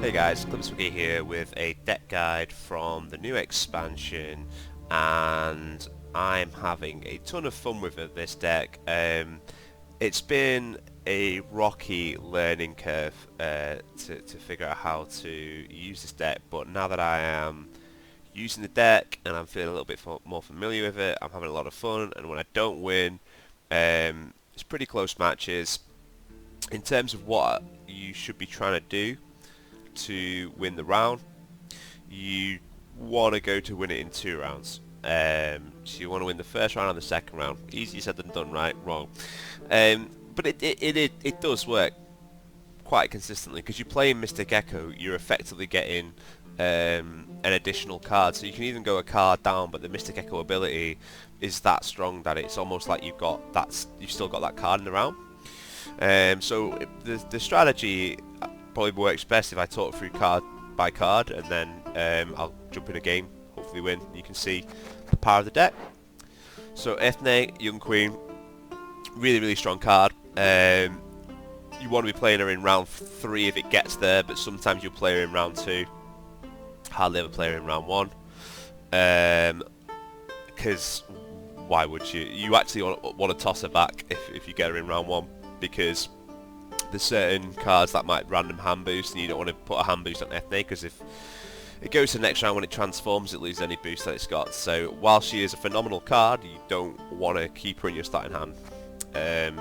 Hey guys, Scoia'tael here with a deck guide from the new expansion, and I'm having a ton of fun with this deck. It's been a rocky learning curve to figure out how to use this deck, but now that I am using the deck and I'm feeling a little bit more familiar with it, I'm having a lot of fun, and when I don't win, it's pretty close matches. In terms of what you should be trying to do to win the round, you want to go to win it in 2 rounds. So you want to win the first round and the second round. Easier said than done, right? Wrong. But it does work quite consistently, because you play in Mystic Echo, you're effectively getting an additional card. So you can even go a card down, but the Mystic Echo ability is that strong that it's almost like you've still got that card in the round. So the strategy probably works best if I talk through card by card, and then I'll jump in a game, hopefully win. You can see the power of the deck. So Ethne, Young Queen, really strong card. You want to be playing her in round 3 if it gets there, but sometimes you'll play her in round 2. Hardly ever play her in round 1. Because why would you? You actually want to toss her back if you get her in round 1, because there's certain cards that might random hand boost, and you don't want to put a hand boost on Ethne, because if it goes to the next round when it transforms, it loses any boost that it's got. So while she is a phenomenal card, you don't want to keep her in your starting hand.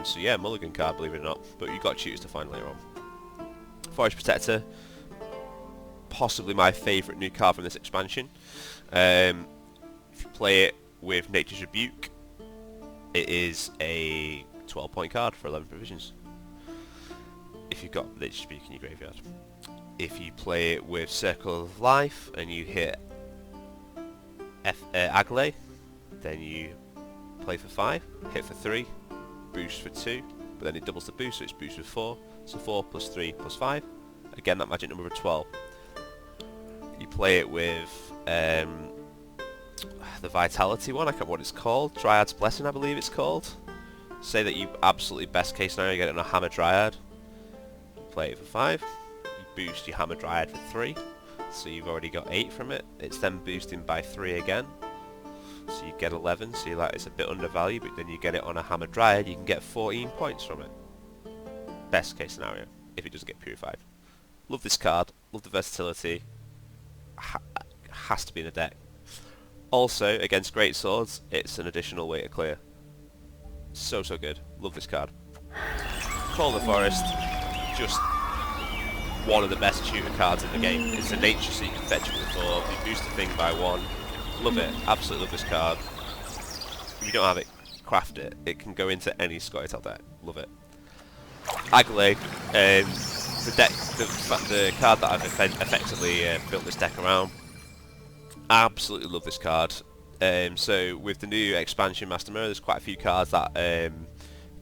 So yeah, mulligan card, believe it or not, but you've got to choose to find later on. Forest Protector, possibly my favourite new card from this expansion. If you play it with Nature's Rebuke, it is a 12-point card for 11 provisions. If you've got Nature's Rebuke in your graveyard. If you play it with Circle of Life and you hit Agley, then you play for 5, hit for 3, boost for 2, but then it doubles the boost, so it's boost for 4, so 4 plus 3 plus 5, again that magic number of 12. You play it with the Vitality one, I can't remember what it's called, Dryad's Blessing I believe it's called. Say that you absolutely best case scenario get it on a Hammer Dryad, play it for 5, you boost your Hammer Dryad for 3, so you've already got 8 from it. It's then boosting by 3 again, so you get 11, so you're like, it's a bit undervalued, but then you get it on a Hammer Dryad, you can get 14 points from it. Best case scenario, if it doesn't get purified. Love this card, love the versatility, has to be in the deck. Also, against Great Swords, it's an additional way to clear. So good, love this card. Call the Forest, just one of the best shooter cards in the game. It's a nature, so you can fetch it with 4, you boost the thing by 1. Love it, absolutely love this card. If you don't have it, craft it. It can go into any Scoia'tael deck. Love it. Agley, the card that I've effectively built this deck around. Absolutely love this card. So with the new expansion Master Mirror, there's quite a few cards that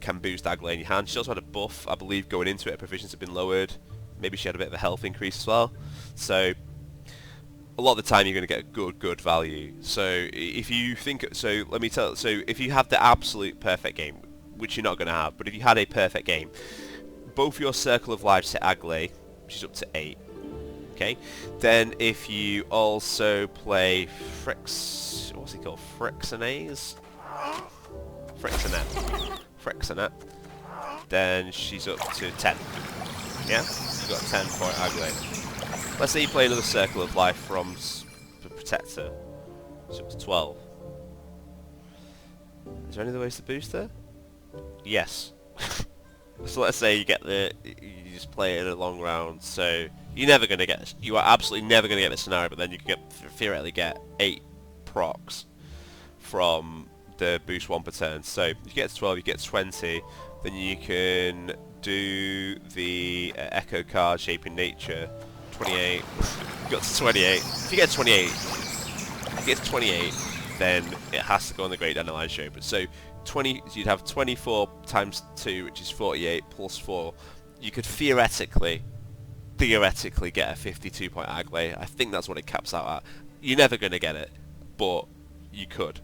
can boost Agley in your hand. She also had a buff, I believe, going into it. Her provisions have been lowered. Maybe she had a bit of a health increase as well. So a lot of the time you're going to get good value. So if you think, so let me tell, so if you have the absolute perfect game, which you're not going to have, but if you had a perfect game, both your Circle of Life set Agley, which is up to 8. Okay, then if you also play what's he called? Frixanet, then she's up to 10. Yeah, you've got 10 point Agley. Let's say you play another Circle of Life from the Protector, it's up to 12. Is there any other ways to boost her? Yes. So let's say you just play it in a long round, so you are absolutely never going to get this scenario, but then you can theoretically get 8 procs from the boost 1 per turn. So if you get to 12, you get 20, then you can do the Echo card, Shaping Nature, 28, you got to 28. If you get 28, then it has to go on the Great Dandelion Shaper. So 20, you'd have 24 times 2, which is 48, plus 4. You could theoretically get a 52-point Agley. I think that's what it caps out at. You're never going to get it, but you could.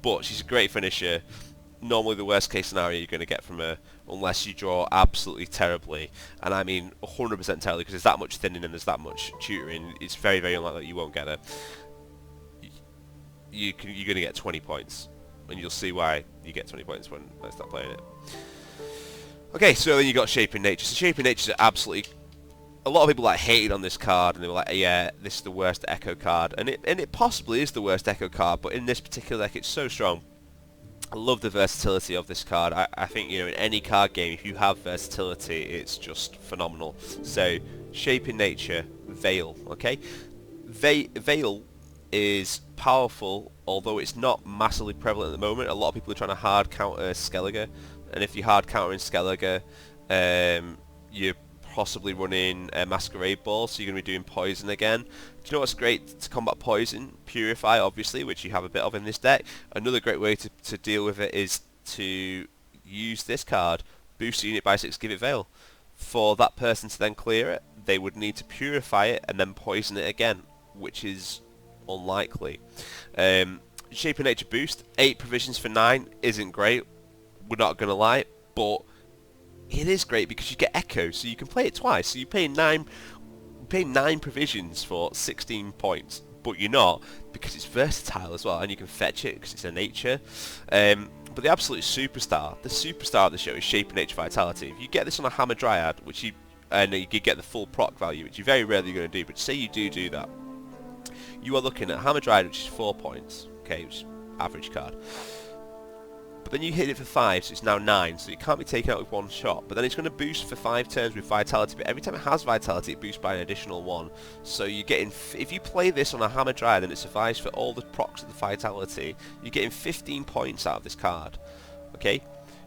But she's a great finisher. normally the worst case scenario you're going to get from her, unless you draw absolutely terribly, and I mean 100% terribly, because there's that much thinning and there's that much tutoring. It's very, very unlikely that you won't get her. You're going to get 20 points, and you'll see why you get 20 points when I start playing it. Okay, so then you got Shaping Nature. So Shaping Nature is absolutely... A lot of people like hated on this card, and they were like, yeah, this is the worst Echo card, and it possibly is the worst Echo card, but in this particular deck it's so strong. I love the versatility of this card. I think, you know, in any card game, if you have versatility, it's just phenomenal. So, Shaping Nature, Veil, okay? Veil is powerful, although it's not massively prevalent at the moment. A lot of people are trying to hard counter Skellige, and if you hard countering Skellige, you're possibly running a Masquerade Ball, so you're going to be doing Poison again. Do you know what's great to combat Poison? Purify, obviously, which you have a bit of in this deck. Another great way to deal with it is to use this card, boost the unit by 6, give it Veil. For that person to then clear it, they would need to Purify it and then Poison it again, which is unlikely. Shape of Nature boost, 8 provisions for 9 isn't great, we're not going to lie, but it is great because you get Echo, so you can play it twice. So you pay 9 provisions for 16 points, but you're not, because it's versatile as well, and you can fetch it because it's a nature. But the absolute superstar, of the show is Shape of Nature Vitality. If you get this on a Hammer Dryad, which you could get the full proc value, which you're very rarely going to do, but say you do that, you are looking at Hammer Dryad, which is 4 points, okay, which is average card. But then you hit it for 5, so it's now 9, so it can't be taken out with one shot. But then it's going to boost for 5 turns with Vitality, but every time it has Vitality, it boosts by an additional 1. So you're getting, if you play this on a Hammer Dryad and it survives for all the procs of the Vitality, you're getting 15 points out of this card. Okay?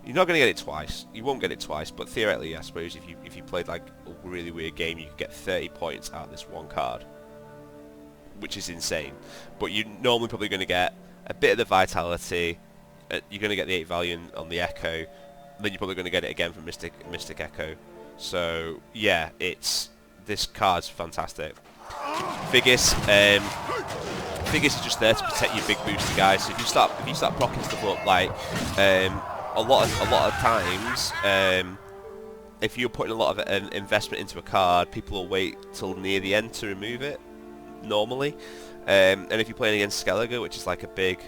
You're not going to get it twice. You won't get it twice, but theoretically, I suppose, if you played like a really weird game, you could get 30 points out of this one card, which is insane. But you're normally probably going to get a bit of the Vitality. You're going to get the 8 value on the Echo, and then you're probably going to get it again from Mystic Echo. So yeah, this card's fantastic. Figgis is just there to protect your big booster guys. So if you start procking stuff up, like a lot of times, if you're putting a lot of investment into a card, people will wait till near the end to remove it normally. And if you're playing against Skellige, which is like a big...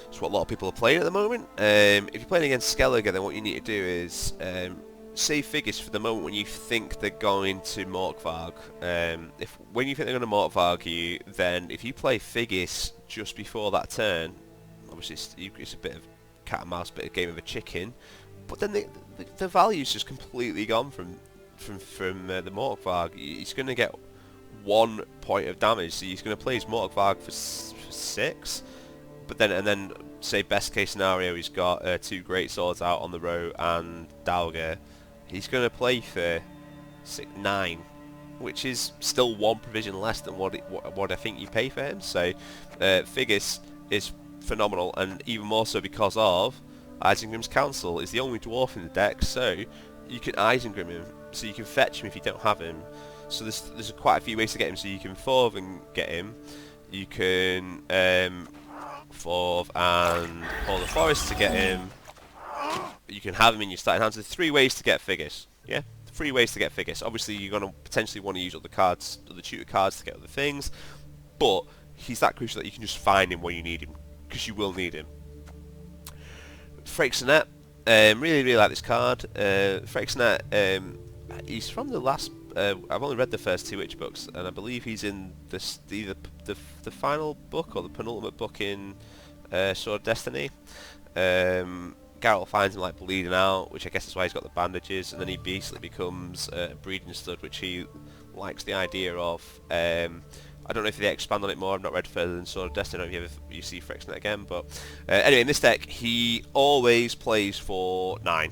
It's what a lot of people are playing at the moment. If you're playing against Skellige, then what you need to do is save Figgis for the moment when you think they're going to Morkvarg. When you think they're going to Morkvarg you, then if you play Figgis just before that turn, obviously it's a bit of cat and mouse, bit of game of a chicken, but then the value's just completely gone from the Morkvarg. He's going to get 1 point of damage, so he's going to play his Morkvarg for 6. But then say best case scenario, he's got 2 Great Swords out on the row and Dalga. He's going to play for 9, which is still 1 provision less than what I think you pay for him. So Figgis is phenomenal, and even more so because of Isengrim's Council. Is the only dwarf in the deck, so you can Isengrim him, so you can fetch him if you don't have him. So there's quite a few ways to get him. So you can Forv and get him. You can Forv and Call the Forest to get him. You can have him in your starting hands. There's 3 ways to get Figgis. Yeah, 3 ways to get Figgis. Obviously, you're going to potentially want to use other cards, other tutor cards to get other things, but he's that crucial that you can just find him when you need him, because you will need him. Freixenet, really like this card. Freixenet, he's from the last. I've only read the first 2 Witch books, and I believe he's in either the final book or the penultimate book in Sword of Destiny. Geralt finds him like bleeding out, which I guess is why he's got the bandages, and then he basically becomes a breeding stud, which he likes the idea of. I don't know if they expand on it more. I've not read further than Sword of Destiny. I don't know if you see Freixenet again, but anyway, in this deck he always plays for 9.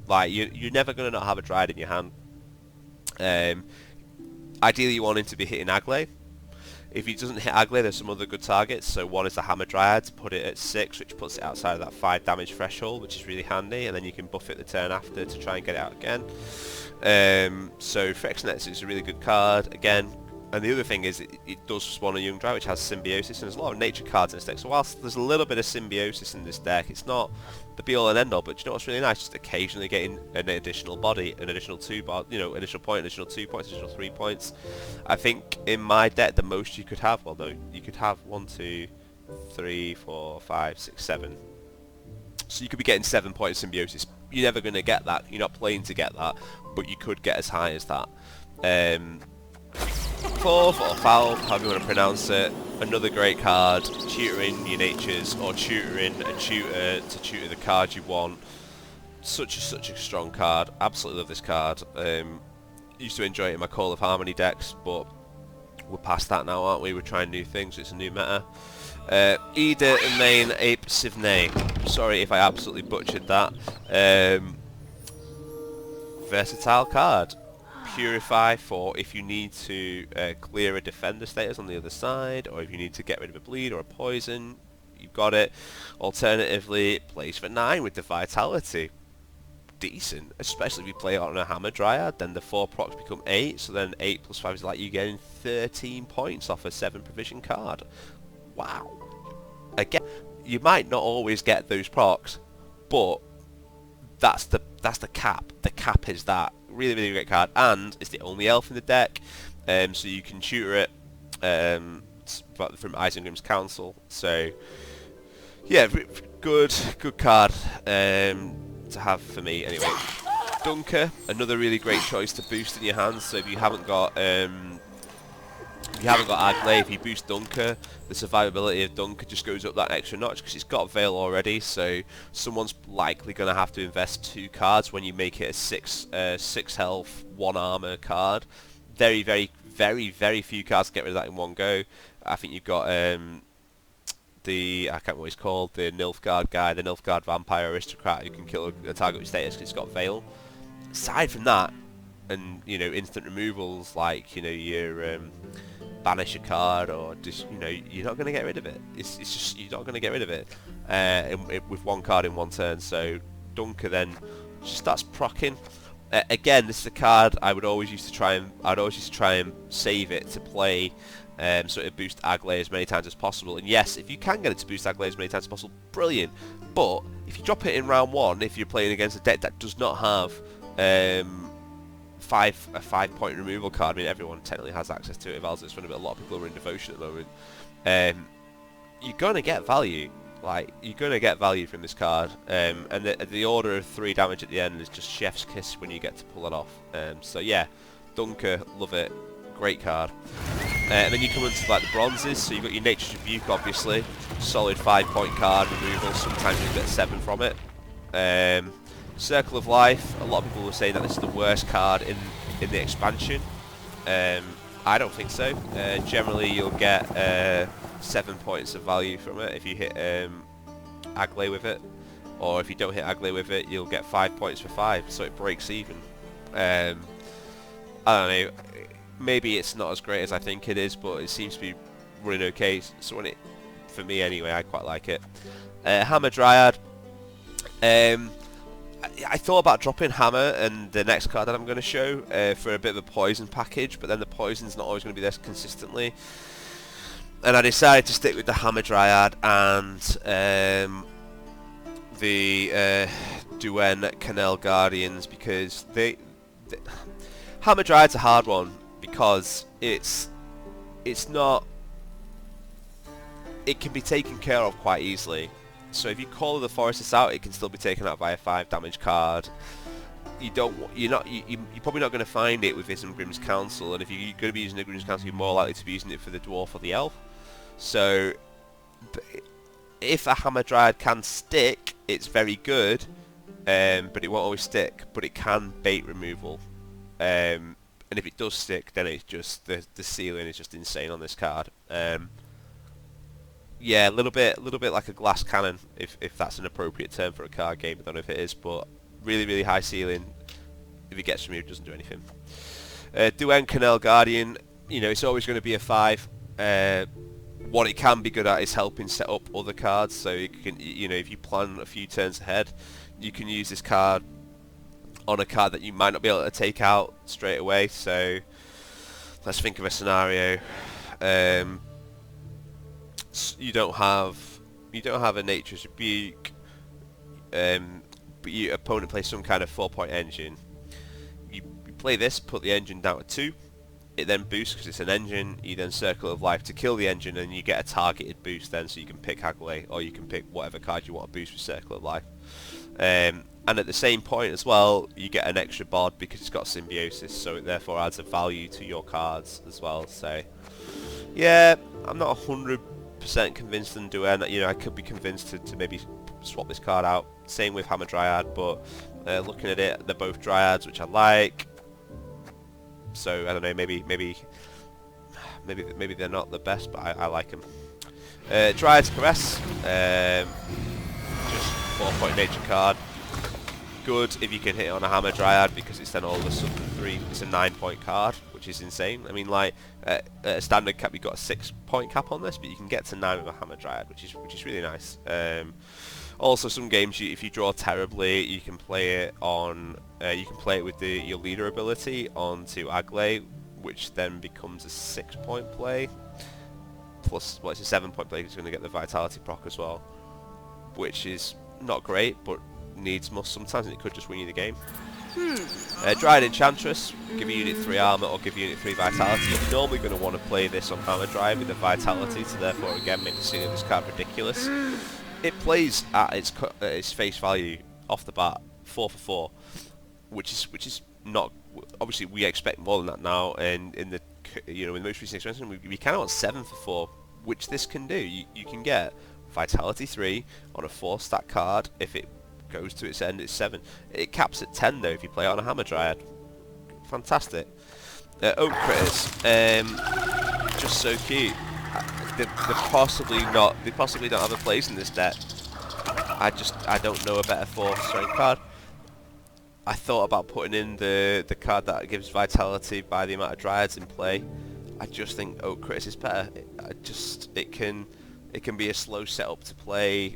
Like you're never going to not have a Dryad in your hand. Ideally you want him to be hitting Agley. If he doesn't hit Agley, there's some other good targets. So one is the Hammer Dryad, put it at 6, which puts it outside of that 5 damage threshold, which is really handy, and then you can buff it the turn after to try and get it out again. So Freixenet is a really good card. Again, And the other thing is, it does spawn a young drought, which has Symbiosis, and there's a lot of nature cards in this deck. So whilst there's a little bit of Symbiosis in this deck, it's not the be-all and end-all. But you know what's really nice? Just occasionally getting an additional body, an additional additional point, additional 2 points, additional 3 points. I think in my deck, the most you could have, well, no, you could have 1, 2, 3, 4, 5, 6, 7. So you could be getting 7 points Symbiosis. You're never going to get that. You're not playing to get that, but you could get as high as that. Fourth, or foul, however you want to pronounce it. Another great card. Tutoring your natures, or tutoring a tutor to tutor the card you want. Such a strong card. Absolutely love this card. Used to enjoy it in my Call of Harmony decks, but we're past that now, aren't we? We're trying new things. It's a new meta. Ida Main Ape Sivnay. Sorry if I absolutely butchered that. Versatile card. Purify for if you need to clear a defender status on the other side, or if you need to get rid of a bleed or a poison, you've got it. Alternatively, it plays for 9 with the Vitality. Decent, especially if you play it on a Hammer Dryad, then the 4 procs become 8, so then 8 plus 5 is like you getting 13 points off a 7 provision card. Wow. Again, you might not always get those procs, but that's the cap. The cap is that. Really great card, and it's the only elf in the deck, so you can tutor it from Isengrim's Council. So yeah, good card to have for me anyway. Dunker, another really great choice to boost in your hands. So if you haven't got Agley, if you boost Dunker, the survivability of Dunker just goes up that extra notch because it's got Veil already, so someone's likely going to have to invest 2 cards when you make it a 6 health, 1 armor card. Very few cards get rid of that in one go. I think you've got I can't remember what he's called, the Nilfgaard guy, the Nilfgaard Vampire Aristocrat who can kill a target with status because it's got Veil. Aside from that, and instant removals like your banish a card, or just you're not going to get rid of it. It's just you're not going to get rid of it with 1 card in 1 turn. So Dunker then just starts proccing. Again, this is a card I'd always used to try and save it to play, so it boost Agley as many times as possible. And yes, if you can get it to boost Agley as many times as possible, brilliant. But if you drop it in round 1, if you're playing against a deck that does not have a 5-point removal card, I mean everyone technically has access to it, but a lot of people are in Devotion at the moment, you're going to get value. You're going to get value from this card, and the order of 3 damage at the end is just chef's kiss when you get to pull it off. So yeah, Dunker, love it, great card. And then you come into the bronzes, so you've got your Nature's Rebuke, obviously, solid 5-point card removal, sometimes you get 7 from it. Circle of Life, a lot of people will say that this is the worst card in the expansion. I don't think so. Generally you'll get 7 points of value from it if you hit Agley with it, or if you don't hit Agley with it you'll get 5 points for 5, so it breaks even. I don't know, maybe it's not as great as I think it is, but it seems to be running okay, so for me anyway, I quite like it. Hammer Dryad, I thought about dropping Hammer and the next card that I'm going to show for a bit of a poison package, but then the poison's not always going to be there consistently. And I decided to stick with the Hammer Dryad and the Gwent Canal Guardians, because Hammer Dryad's a hard one because it's not... It can be taken care of quite easily. So if you call the Forestess out, it can still be taken out by a 5 damage card. You're probably not going to find it with Isengrim's Council, and if you're going to be using Isengrim's Council, you're more likely to be using it for the Dwarf or the Elf. So if a Hammer Dryad can stick, it's very good, but it won't always stick. But it can bait removal, and if it does stick, then it's just the ceiling is just insane on this card. Yeah, a little bit like a glass cannon, if that's an appropriate term for a card game. I don't know if it is, but really high ceiling. If it gets from you, it doesn't do anything. Gwent Canal Guardian, it's always going to be a 5. What it can be good at is helping set up other cards. So you can, if you plan a few turns ahead, you can use this card on a card that you might not be able to take out straight away. So let's think of a scenario. You don't have a Nature's Rebuke, but your opponent plays some kind of 4-point engine. You play this, put the engine down to 2. It then boosts because it's an engine. You then Circle of Life to kill the engine, and you get a targeted boost then, so you can pick Hagley, or you can pick whatever card you want to boost with Circle of Life. And at the same point as well, you get an extra bod because it's got Symbiosis, so it therefore adds a value to your cards as well. So yeah, I'm not 100% convinced in Duel. You know, I could be convinced to maybe swap this card out. Same with Hammer Dryad, but looking at it, they're both Dryads, which I like. So I don't know, maybe they're not the best, but I like them. Dryad's Caress, just 4-point nature card. Good if you can hit it on a Hammer Dryad, because it's then all of a sudden it's a 9-point card, which is insane. I mean, like at a standard cap, you've got a 6-point cap on this, but you can get to 9 with a Hammer Dryad, which is really nice. Also, some games, if you draw terribly, you can play it on. You can play it with your leader ability onto Agley, which then becomes a 6-point play. Plus, well, it's a 7-point play because it's going to get the Vitality proc as well, which is not great, but needs must sometimes, and it could just win you the game. Dryad Enchantress, give your unit 3 armor or give your unit 3 Vitality. You're normally going to want to play this on Hammer Dryad with the Vitality, so therefore again make the ceiling of this card ridiculous. It plays at its face value off the bat, 4 for 4, which is not. Obviously, we expect more than that now, and in the in the most recent expansion, we kind of want 7 for 4, which this can do. You can get Vitality 3 on a 4-stat card. If it goes to its end, it's 7. It caps at 10 though if you play it on a Hammer Dryad. Fantastic. Oak Critters, just so cute. They possibly don't have a place in this deck. I don't know a better 4-strength card. I thought about putting in the card that gives Vitality by the amount of Dryads in play. I just think Oak Critters is better. It can be a slow setup to play.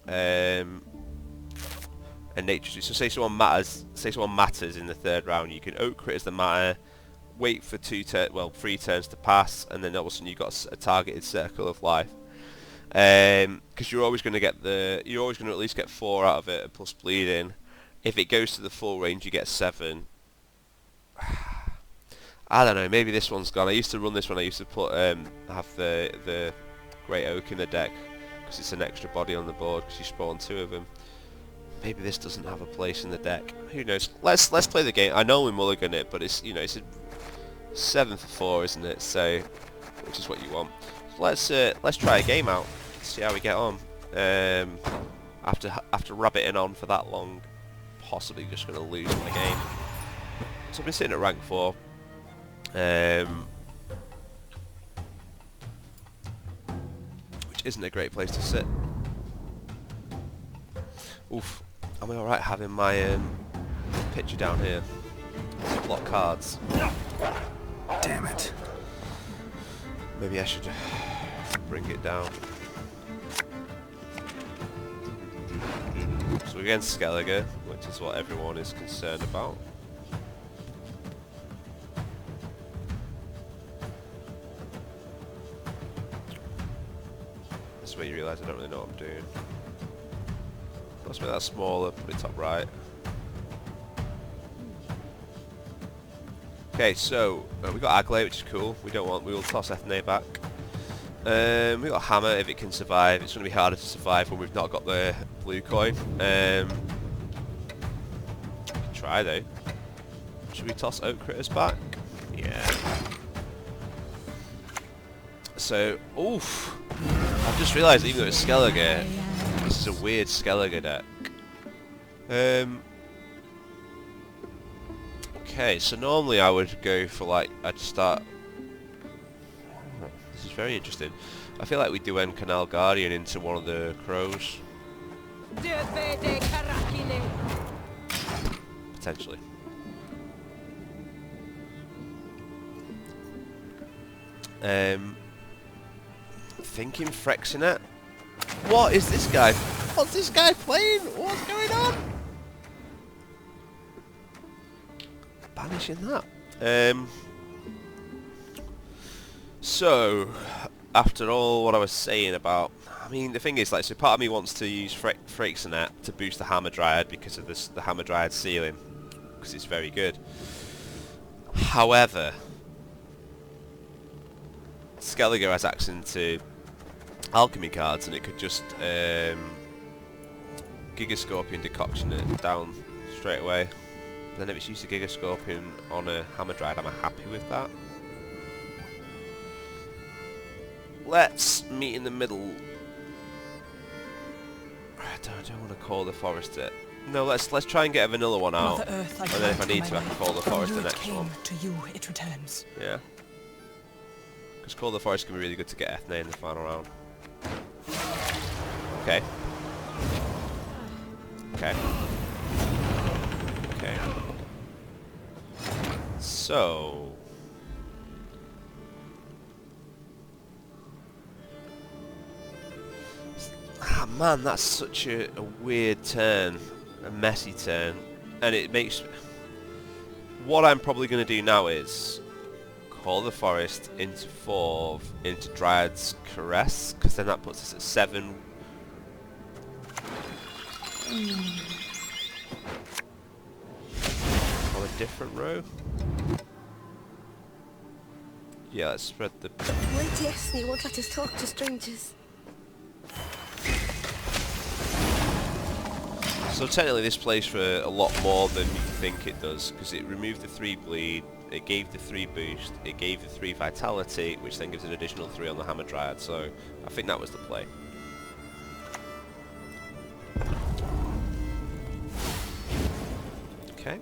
And nature. So say someone matters in the 3rd round, you can Oak Critters the matter. Wait for 3 turns to pass, and then all of a sudden you've got a targeted Circle of Life. Because you're always going to at least get 4 out of it, plus bleeding. If it goes to the full range, you get 7. I don't know. Maybe this one's gone. I used to run this one. I used to have the Great Oak in the deck because it's an extra body on the board because you spawn 2 of them. Maybe this doesn't have a place in the deck. Who knows? Let's play the game. I know we mulligan it, but it's it's a 7 for 4, isn't it? So, which is what you want. So let's try a game out. See how we get on. After rabbiting on for that long, possibly just going to lose my game. So I've been sitting at rank 4. Which isn't a great place to sit. Oof. Am I alright having my picture down here? Block cards. Damn it. Maybe I should bring it down. So we're against Skellige, which is what everyone is concerned about. This is where you realise I don't really know what I'm doing. Let's make that smaller, put it top right. Okay, so we got Agley, which is cool. We will toss Ethne back. We got Hammer if it can survive. It's going to be harder to survive when we've not got the blue coin. Try though. Should we toss Oak Critters back? Yeah. So, oof. I've just realised even though it's Skellige, this is a weird Skellige deck. Okay, so normally I would go for I'd start. This is very interesting. I feel like we do end Canal Guardian into one of the crows. Potentially. Thinking Frexinet. What is this guy? What's this guy playing? What's going on? Banishing that. So, after all what I was saying about, I mean, the thing is, like, so part of me wants to use Freixenet to boost the Hammer Dryad because of this, the Hammer Dryad ceiling, because it's very good. However, Skellige has access to alchemy cards, and it could just Gigascorpion decoction it down straight away. Then if it's used to Gigascorpion on a Hammer Dryad, am I happy with that? Let's meet in the middle. I don't want to call the forest it. No, let's try and get a vanilla one out, Mother Earth, and then if I need to, I can call the forest the next one. To you, it returns. Yeah. Because call the forest can be really good to get Ethne in the final round. Okay. Okay. Okay. So. Ah man, that's such a weird turn. A messy turn. And it makes... What I'm probably going to do now is call the forest into 4 into Dryad's Caress, because then that puts us at 7. On a different row. Yeah, let's spread the... Wait, yes, you won't let us talk to strangers. So technically this plays for a lot more than you think it does, because it removed the 3 bleed, it gave the 3 boost, it gave the 3 vitality, which then gives an additional 3 on the Hammer Dryad, so I think that was the play. Okay.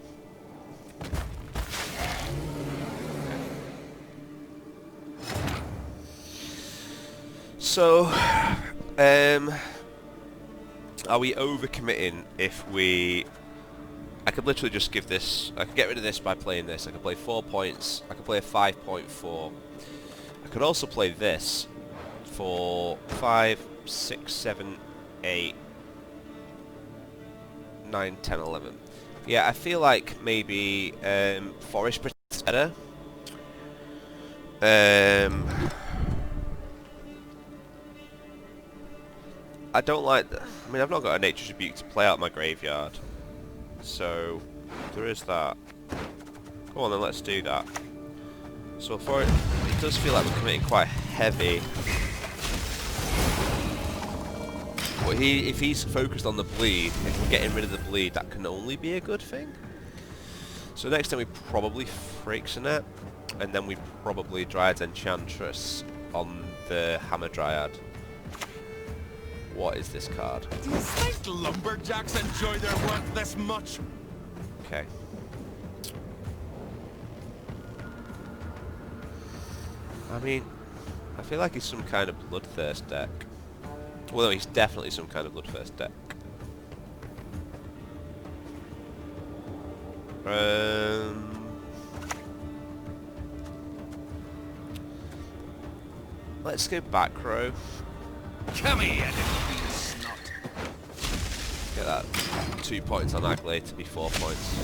So, are we overcommitting if we... I could literally just give this... I could get rid of this by playing this. I could play 4 points. I could play a 5.4. I could also play this for 5, 6, 7, 8, 9, 10, 11. Yeah, I feel like maybe Forest Protect's better. I don't like... I mean, I've not got a Nature's Rebuke to play out my graveyard. So, there is that. Go on then, let's do that. So for it does feel like we're committing quite heavy. But if he's focused on the bleed, if we're getting rid of the bleed, that can only be a good thing. So next time we probably Freixenet, and then we probably Dryad's Enchantress on the Hammer Dryad. What is this card? Do you think lumberjacks enjoy their work this much? Okay. I mean, I feel like he's some kind of Bloodthirst deck. Well, no, he's definitely some kind of Bloodthirst deck. Let's go back row. Come here, little snot. Get that 2 points on Agley to be 4 points.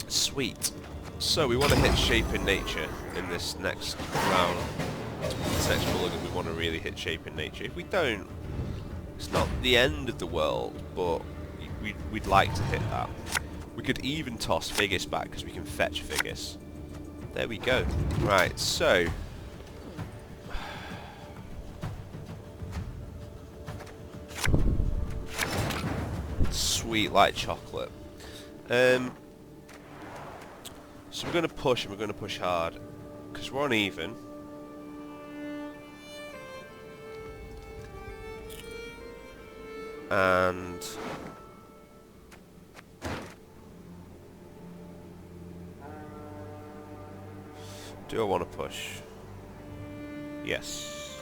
Sweet. So we want to hit Shape in Nature in this next round. This next mulligan we want to really hit Shape in Nature. If we don't, it's not the end of the world, but we'd like to hit that. We could even toss Figgis back because we can fetch Figgis. There we go. Right, so... Sweet like chocolate. So we're going to push, and we're going to push hard. Because we're on even. And... do I want to push? Yes.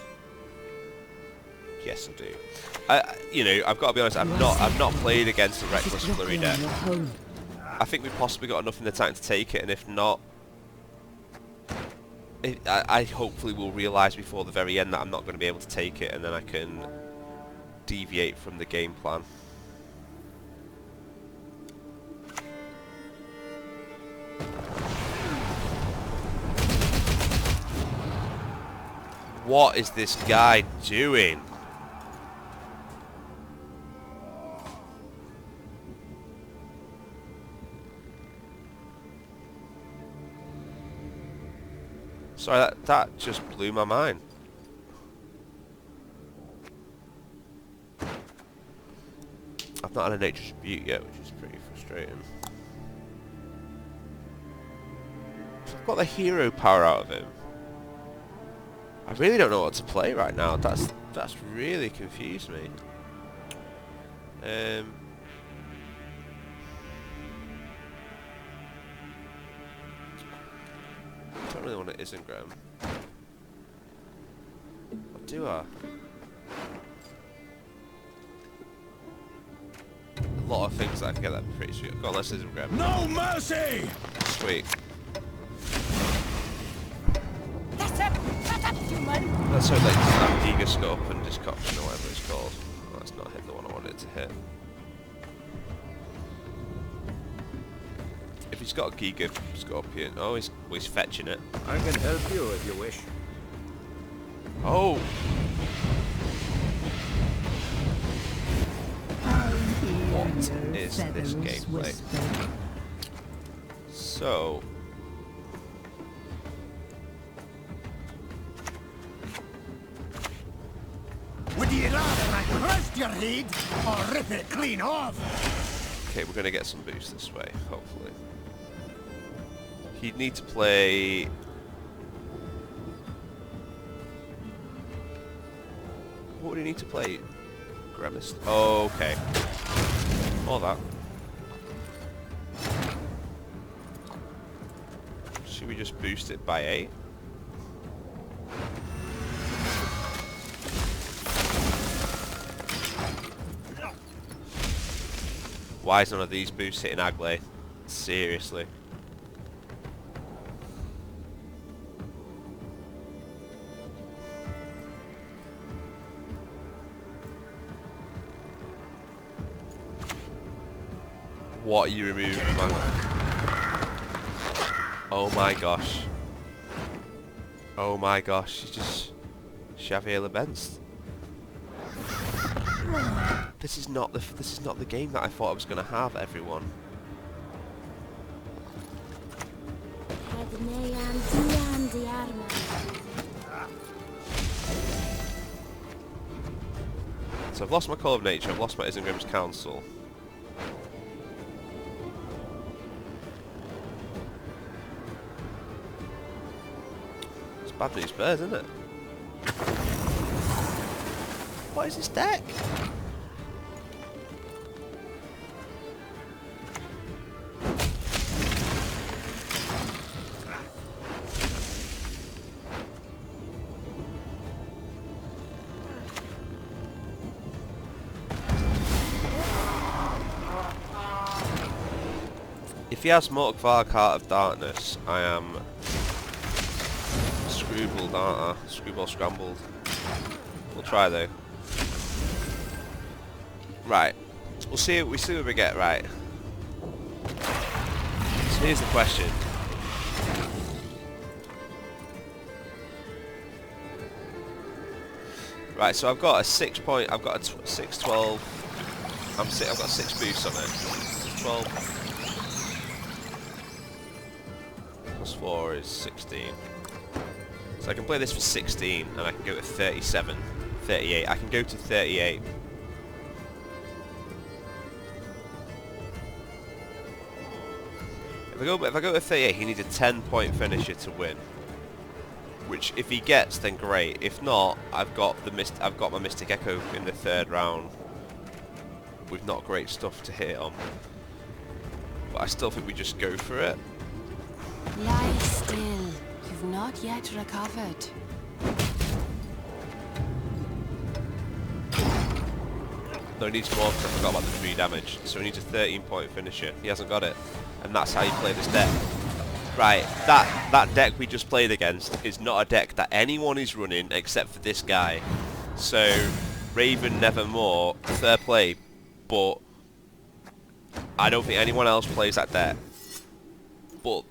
Yes, I do. You know, I've got to be honest. I've not played against a Reckless Flurry deck. I think we've possibly got enough in the tank to take it, and if not, I hopefully will realise before the very end that I'm not going to be able to take it, and then I can deviate from the game plan. What is this guy doing? Sorry, that just blew my mind. I've not had a nature's rebuke yet, which is pretty frustrating. I've got the hero power out of him. I really don't know what to play right now. That's really confused me. I don't really want it isn't Graham. Or do I? A lot of things that I can get that pretty sweet. Go on, let's isn't Graham. No mercy! Sweet. That's up, human. Let's hope they have Gigascope and Discoction or whatever it's called. Oh, that's not hit the one I wanted it to hit. If he's got a Giga Scorpion, oh, he's fetching it. I can help you if you wish. Oh! What is this gameplay? So... Would you rather I crushed your head or rip it clean off? Okay, we're gonna get some boost this way, hopefully. He'd need to play... What would he need to play? Grimace? Oh, okay. All that. Should we just boost it by 8? Why is none of these boosts hitting Agley? Seriously. What are you removing, man? Oh my gosh. Oh my gosh, he's just Xavier Lebenst. This is not the game that I thought I was gonna have, everyone. So I've lost my Call of Nature, I've lost my Isengrim's Council. It's bad news bears, isn't it? What is this deck? If he has Morkvarg Heart of Darkness, I am screwballed, aren't I? Screwball scrambled. We'll try though. Right. We'll see what we get, right. So here's the question. Right, so I've got a 6 point, I've got a 6, 12, I've got 6 boosts on it. 12 plus 4 is 16. So I can play this for 16 and I can go to 37, 38. I can go to 38. If I go to 38, he needs a 10-point finisher to win. Which, if he gets, then great. If not, I've got my Mystic Echo in the 3rd round with not great stuff to hit on. But I still think we just go for it. Lie still. You've not yet recovered. No, he needs more because I forgot about the 3 damage. So he needs a 13-point finisher. He hasn't got it. And that's how you play this deck. Right, that deck we just played against is not a deck that anyone is running except for this guy. So, Raven Nevermore, fair play, but I don't think anyone else plays that deck. But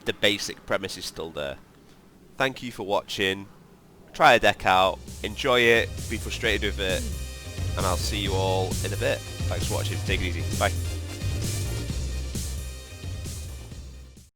the basic premise is still there. Thank you for watching. try a deck out, enjoy it, be frustrated with it, and I'll see you all in a bit. Thanks for watching. Take it easy. Bye.